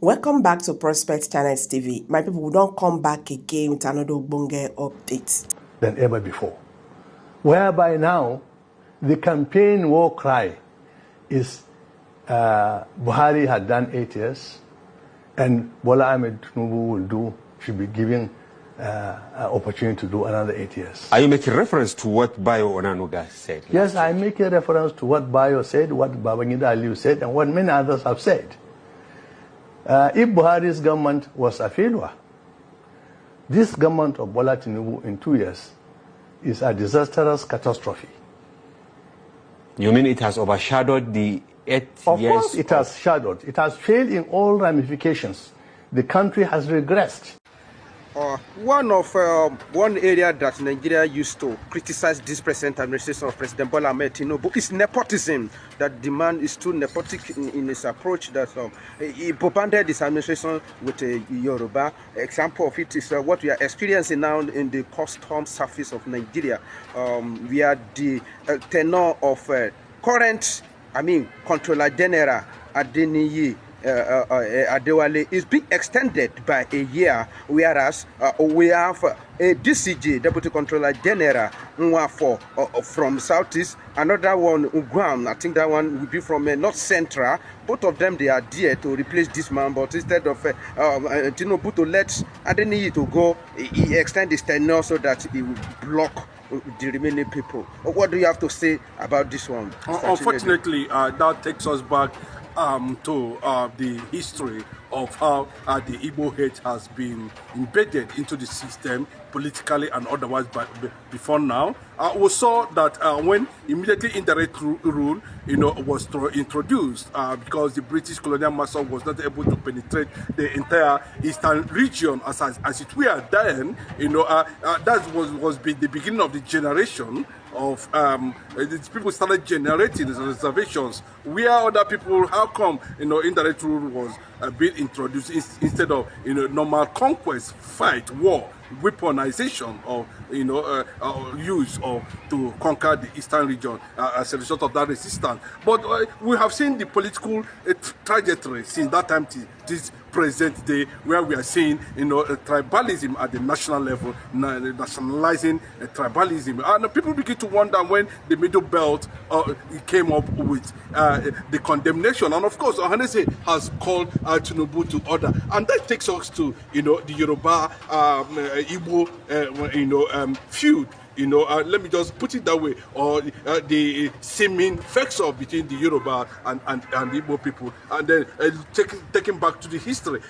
Welcome back to Prospect Channels TV. My people, we don't come back again with another Bunge update than ever before. Whereby now, the campaign war cry is Buhari had done 8 years, and Bola Ahmed Tinubu should be given an opportunity to do another 8 years. Are you making reference to what Bayo Onanuga said? Yes, I'm making reference to what Bayo said, what Babangida Aliyu said, and what many others have said. If Buhari's government was a failure, this government of Bola Tinubu in 2 years is a disastrous catastrophe. You mean it has overshadowed the 8 years? Of course it has shadowed. It has failed in all ramifications. The country has regressed. One area that Nigeria used to criticize this present administration of President Bola Ahmed Tinubu is nepotism. That the man is too nepotic in his approach. That he bombarded this administration with a Yoruba. Example of it is what we are experiencing now in the custom service of Nigeria. We are the tenure of current, Controller General Adeniyi Adewale is being extended by a year, whereas we have a DCG, Deputy Controller General, from Southeast, another one, Ugwam, I think that one will be from North Central. Both of them, they are there to replace this man, but instead of Tinubu to let Adeniyi to go, he extend his tenure so that he will block the remaining people. What do you have to say about this one? Unfortunately, that takes us back to the history of how the Igbo hate has been embedded into the system politically and otherwise before now. We saw that when immediately indirect rule was introduced because the British colonial master was not able to penetrate the entire eastern region as it were then, that was the beginning of the generation of people started generating these reservations. Where other people, how come indirect rule was being introduced instead of normal conquest, fight, war, weaponization of use to conquer the eastern region as a result of that resistance. But we have seen the political trajectory since that time to this present day, where we are seeing tribalism at the national level, nationalizing tribalism, and people begin to wonder when the Middle Belt came up with the condemnation, and of course Ohanese has called Tinubu to order, and that takes us to the Yoruba Igbo feud. Let me just put it that way, or the seeming facts-off between the Yoruba and the Igbo people, and then taking back to the history,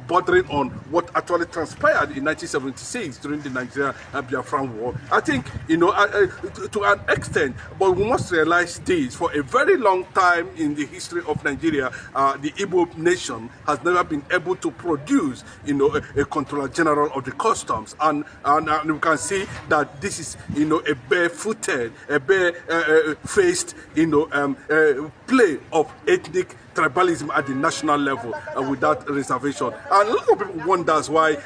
bordering on what actually transpired in 1976 during the Nigerian Biafran War. I think, to an extent, but we must realize this: for a very long time in the history of Nigeria, the Igbo nation has never been able to produce, a Controller General of the Customs, and we can see that this is a barefooted, a bare-faced, play of ethnic tribalism at the national level without reservation. And a lot of people wonders why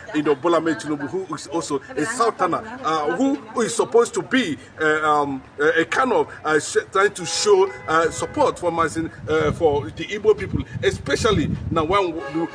Bola Ahmed Tinubu, who is also a Southerner, who is supposed to be a kind of trying to show support for the Igbo people, especially now when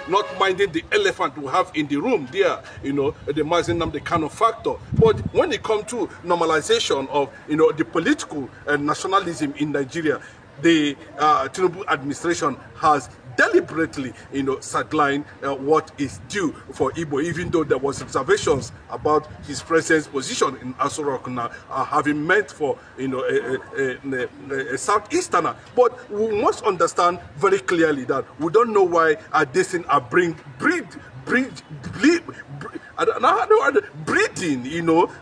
not minding the elephant we have in the room there, the Mazin the kind of factor. But when it comes to normalization of the political nationalism in Nigeria, the Tinubu administration has deliberately, sidelined what is due for Igbo, even though there was observations about his presence position in ASOROCK now, having meant for, a Southeasterner. But we must understand very clearly that we don't know why this thing are breeding,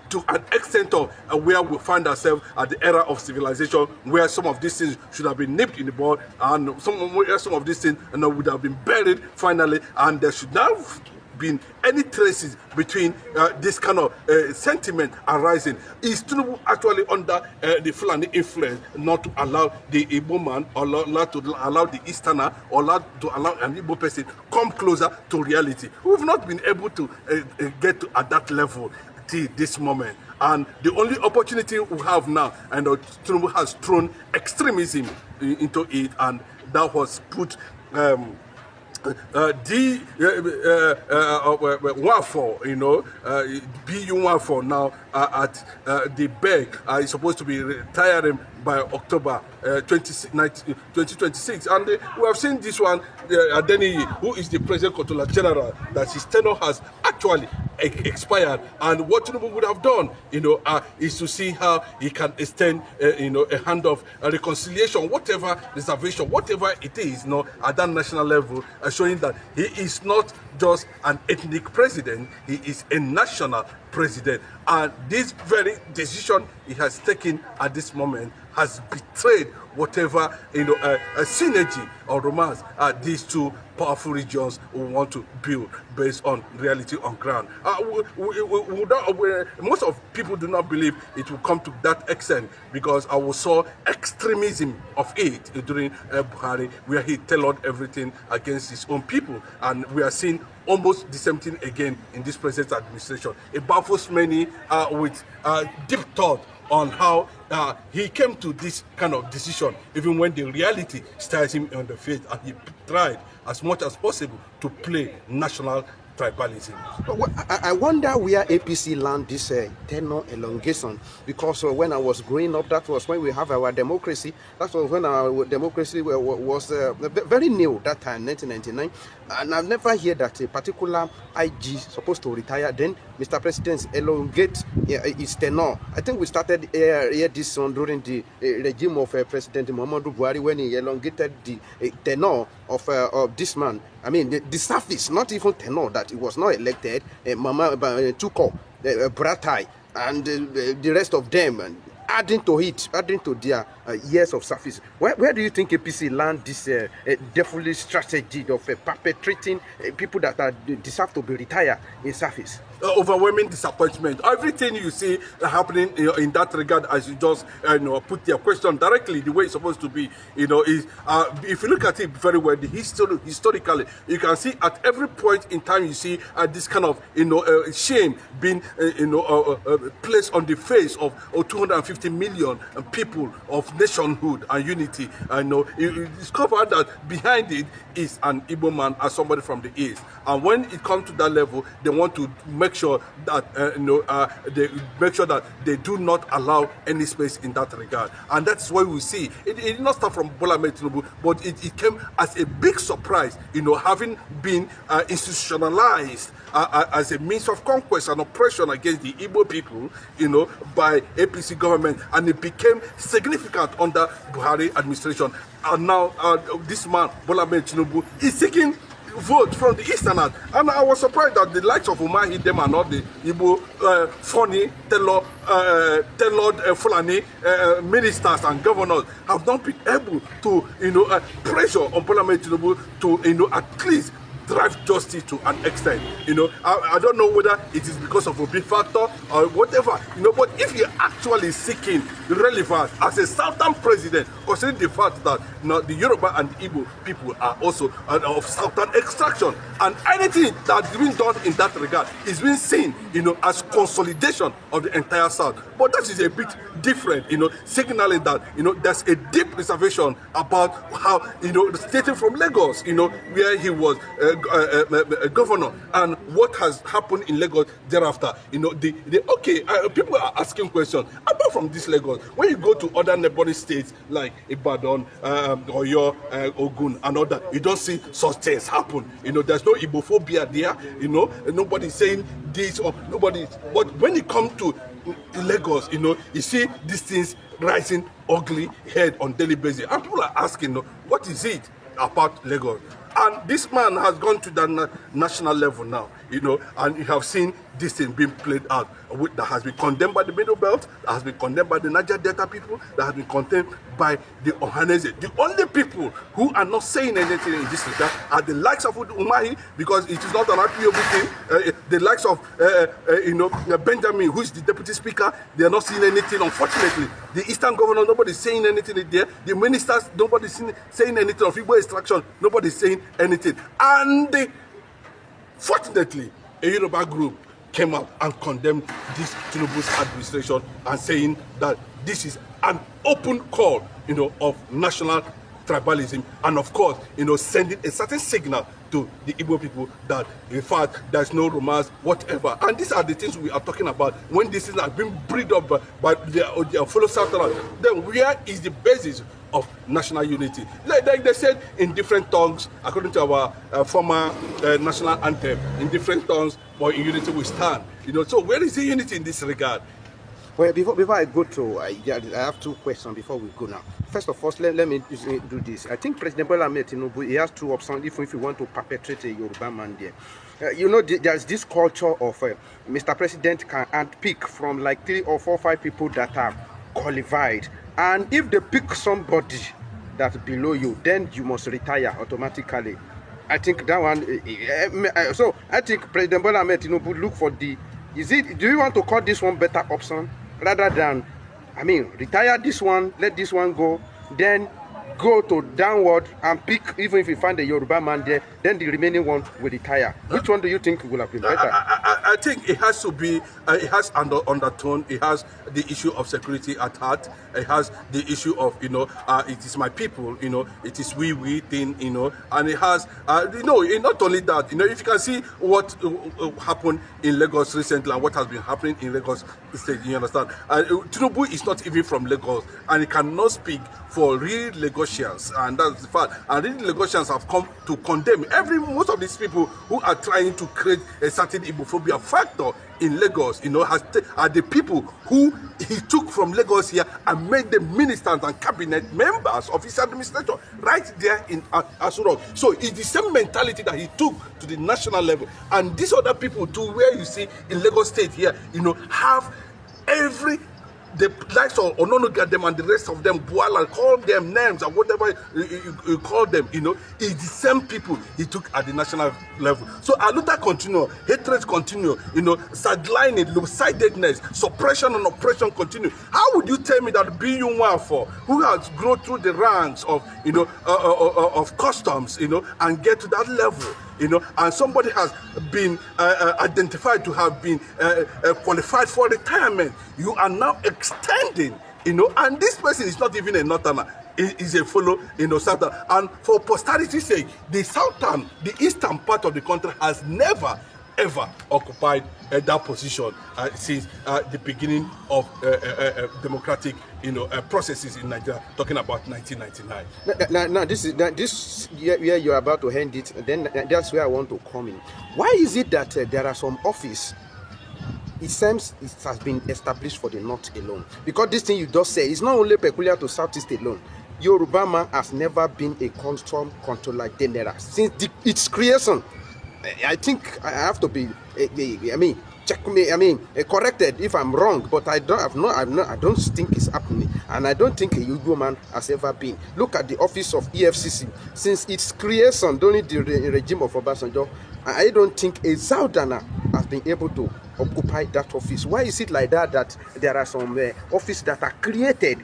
to an extent of where we find ourselves at the era of civilization, where some of these things should have been nipped in the bud, and some of these things would have been buried finally, and there should not have been any traces between this kind of sentiment arising. Is Tinubu actually under the Fulani influence not to allow the Igbo man, or not to allow the Easterner, or not to allow an Igbo person come closer to reality? We've not been able to get at that level till this moment. And the only opportunity we have now, and Tinubu has thrown extremism into it, and that was put D14, you know, BU14 now at the BEG is supposed to be retiring by October 2026. And we have seen this one, Adeni, who is the President Controller General, that his tenure has actually expired. And what Tinubu would have done, you know, is to see how he can extend, you know, a hand of reconciliation, whatever reservation, whatever it is, you know, at that national level, showing that he is not just an ethnic president, he is a national president. And this very decision he has taken at this moment has betrayed whatever, you know, a synergy or romance these two powerful regions will want to build based on reality on ground. Most of people do not believe it will come to that extent, because I saw extremism of it during Buhari, where he tailored everything against his own people, and we are seeing almost the same thing again in this present administration. It baffles many with deep thought on how he came to this kind of decision, even when the reality stares him on the face, and he tried as much as possible to play national tribalism. I wonder where APC land this tenure elongation, because when I was growing up, that was when we have our democracy. That was when our democracy was very new that time, 1999. And I've never heard that a particular IG supposed to retire, then Mr. President elongate his tenure. I think we started here this one during the regime of President Muhammadu Buhari, when he elongated the tenure of this man. I mean, the surface, not even tenure, that he was not elected, Mama Tuko, Bratai, and the rest of them, and adding to their years of service. Where do you think APC land this devilish strategy of perpetrating people that deserve to be retired in service? Overwhelming disappointment. Everything you see happening, you know, in that regard, as you just put your question directly the way it's supposed to be, you know, is if you look at it very well, the historically, you can see at every point in time you see this kind of shame being placed on the face of 250 million people of nationhood and unity. I know you discover that behind it is an Igbo man and somebody from the east, and when it comes to that level, they want to make sure that they make sure that they do not allow any space in that regard. And that's why we see it did not start from Bola Ahmed Tinubu, but it came as a big surprise, having been institutionalized as a means of conquest and oppression against the Igbo people, by APC government, and it became significant under Buhari administration. And now this man, Bola Ahmed Tinubu, is seeking vote from the easterners, and I was surprised that the likes of Umar Hidem and all the Igbo funny tailored Fulani ministers and governors have not been able to pressure on Bola Ahmed Tinubu to at least drive justice to an extent. I don't know whether it is because of a big factor or whatever, but if you're actually seeking relevance as a southern president, considering the fact that the Yoruba and Igbo people are also of southern extraction, and anything that's been done in that regard is being seen as consolidation of the entire south. But that is a bit different, signaling that there's a deep reservation about how stating from Lagos, where he was governor, and what has happened in Lagos thereafter. People are asking questions apart from this Lagos. When you go to other neighboring states like Ibadan, Oyo, Ogun, and other, you don't see such things happen. There's no Phobia there. Nobody's saying this or nobody. But when it comes to Lagos, you see these things rising ugly head on daily basis, and people are asking, what is it about Lagos? And this man has gone to the national level now, and you have seen this thing being played out, that has been condemned by the Middle Belt, that has been condemned by the Niger Delta people, that has been condemned by the Ohanese. The only people who are not saying anything in this regard are the likes of Umahi, because it is not an IPOB thing. The likes of Benjamin, who is the deputy speaker, they are not saying anything, unfortunately. The Eastern governor, nobody is saying anything there. The ministers, nobody is saying anything of Igbo extraction, nobody is saying anything. And fortunately, a Yoruba group came out and condemned this Tinubu's administration, and saying that this is an open call, of national tribalism, and of course, sending a certain signal to to the Igbo people that, in fact, there's no romance, whatever. And these are the things we are talking about when this is being bred up by their fellow Southerners. Then where is the basis of national unity? Like they said in different tongues, according to our former national anthem, in different tongues, but in unity we stand. So where is the unity in this regard? Well, before I go to, I have two questions before we go now. First of all, let me do this. I think President Bola Ahmed Tinubu, he has two options if you want to perpetrate a Yoruba man there. There's this culture of Mr. President can handpick from like 3 or 4 or 5 people that are qualified. And if they pick somebody that's below you, then you must retire automatically. I think that one, so I think President Bola Ahmed Tinubu look for do you want to call this one better option rather than, retire this one, let this one go, then go to downward and pick, even if you find a Yoruba man there, then the remaining one will retire. Which one do you think will have been better? I think it has to be, it has undertone, it has the issue of security at heart, it has the issue of, it is my people, it is we thing, and it has, not only that, if you can see what happened in Lagos recently and what has been happening in Lagos State, you understand? Tinubu is not even from Lagos, and he cannot speak for real Lagosians, and that's the fact. And real Lagosians have come to condemn most of these people who are trying to create a certain Phobia factor in Lagos, are the people who he took from Lagos here and made them ministers and cabinet members of his administration right there in ASOROCK. So it's the same mentality that he took to the national level. And these other people too, where you see in Lagos State here, have the likes of Ononuga them and the rest of them, Buala, call them names and whatever you call them, is the same people he took at the national level. So Aluta continue, hatred continue, sidelining, lopsidedness, suppression and oppression continue. How would you tell me that BU1 who has grown through the ranks of of customs, and get to that level, and somebody has been identified to have been qualified for retirement, you are now extending, and this person is not even a northerner, is a fellow, southern, and for posterity's sake, the eastern part of the country has never ever occupied that position since the beginning of democratic processes in Nigeria, talking about 1999. Now this where you're about to end it, then that's where I want to come in. Why is it that there are some office, it seems it has been established for the North alone? Because this thing you just say is not only peculiar to Southeast alone. Yoruba man has never been a custom controller general since its creation. I think I have to be, check me, corrected if I'm wrong, but I don't think it's happening, and I don't think a Igbo man has ever been. Look at the office of EFCC since its creation during the regime of Obasanjo. I don't think a Southerner has been able to occupy that office. Why is it like that? That there are some offices that are created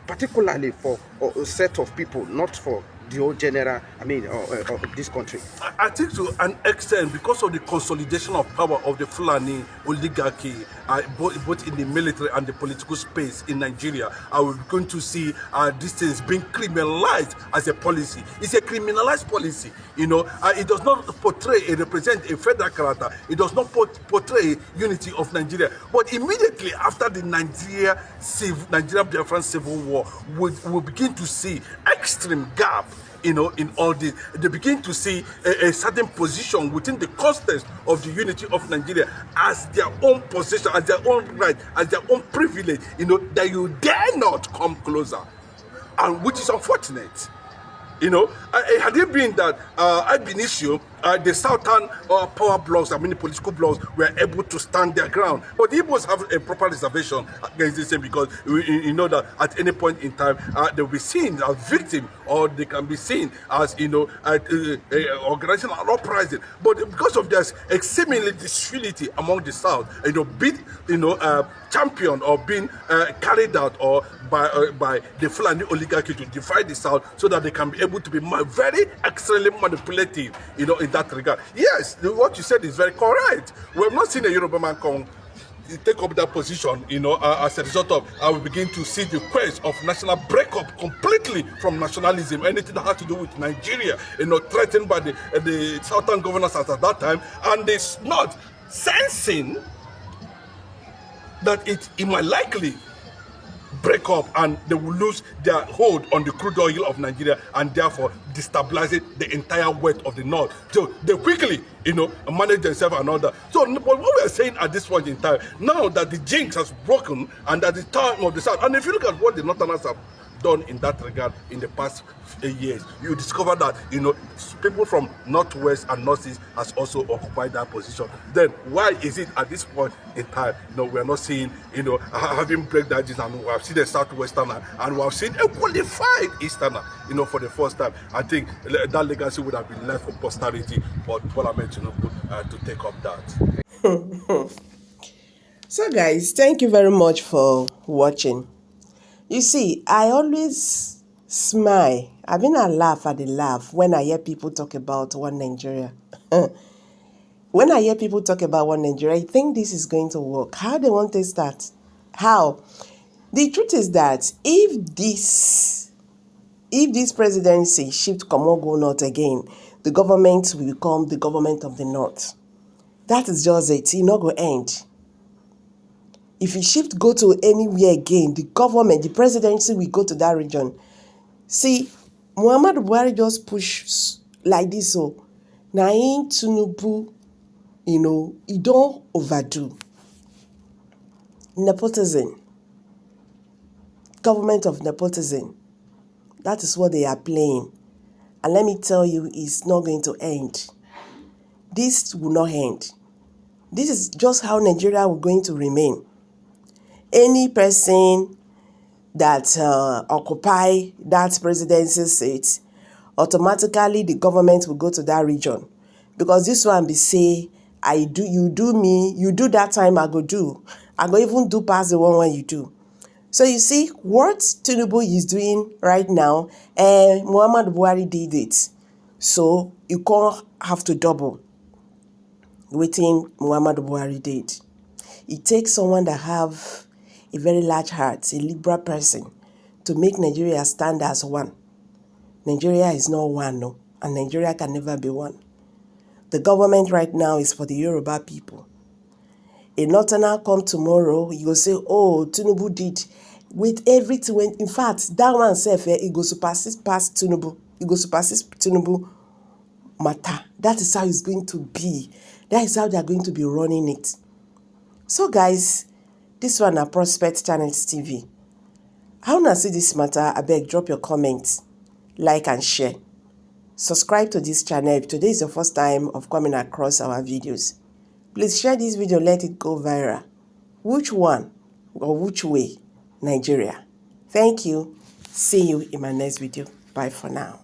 particularly for a set of people, not for the whole general, of this country? I think to an extent, because of the consolidation of power of the Fulani oligarchy, both in the military and the political space in Nigeria, we're going to see these things being criminalized as a policy. It's a criminalized policy, it does not represent a federal character. It does not portray unity of Nigeria. But immediately after the Nigerian-Biafran Civil War, we begin to see extreme gap in all this. They begin to see a certain position within the context of the unity of Nigeria as their own position, as their own right, as their own privilege, that you dare not come closer, and which is unfortunate. Had it been that ab initio, the southern power blocks, political blocks, were able to stand their ground, but the Igbos have a proper reservation against the same, because you know that at any point in time they will be seen as victims, or they can be seen as organization and uprising. But because of there's a seemingly disunity among the South, being championed or being carried out or by the Fulani oligarchy to divide the South, so that they can be able to be very extremely manipulative, in that regard. Yes, what you said is very correct. We have not seen a Yoruba man come take up that position, as a result of, I will begin to see the quest of national breakup completely from nationalism. Anything that has to do with Nigeria, threatened by the southern governors at that time, and it's not sensing that it might likely break up and they will lose their hold on the crude oil of Nigeria and therefore destabilizing the entire wealth of the north. So they quickly, manage themselves and all that. So what we are saying at this point in time, now that the jinx has broken and at the time of the south, and if you look at what the northerners have done in that regard in the past 8 years, you discover that people from northwest and northeast has also occupied that position. Then why is it at this point in time we are not seeing having breakdowns, and we have seen a southwesterner and we have seen a qualified easterner for the first time? I think that legacy would have been left for posterity, but Bola Tinubu to take up that. So guys, thank you very much for watching. You see, I always smile. I mean, I laugh at the laugh when I hear people talk about one Nigeria. When I hear people talk about one Nigeria, I think this is going to work. How they want to start? How? The truth is that if this presidency shift comot go north again, the government will become the government of the north. That is just it. It not go end. If you shift go to anywhere again, the government, the presidency will go to that region. See, Muhammadu Buhari just push like this. So, now in Tinubu, he don't overdo. Nepotism. Government of nepotism. That is what they are playing. And let me tell you, it's not going to end. This will not end. This is just how Nigeria will going to remain. Any person that occupy that presidency seat, automatically the government will go to that region. Because this one be say, you do me, you do that time, I go do. I go even do past the one when you do. So you see, what Tinubu is doing right now, Muhammadu Buhari did it. So you can't have to double waiting Muhammadu Buhari did. It takes someone that have a very large heart, a liberal person, to make Nigeria stand as one. Nigeria is not one, no, and Nigeria can never be one. The government right now is for the Yoruba people. A northerner come tomorrow, you go say, oh, Tinubu did. With everything, in fact, that one self, it goes to supersede past Tinubu. It goes to supersede Tinubu matter. That is how it's going to be. That is how they are going to be running it. So guys, this one na Prospect Channels TV. How na see this matter? I beg, drop your comments, like and share. Subscribe to this channel if today is your first time of coming across our videos. Please share this video, let it go viral. Which one or which way? Nigeria. Thank you. See you in my next video. Bye for now.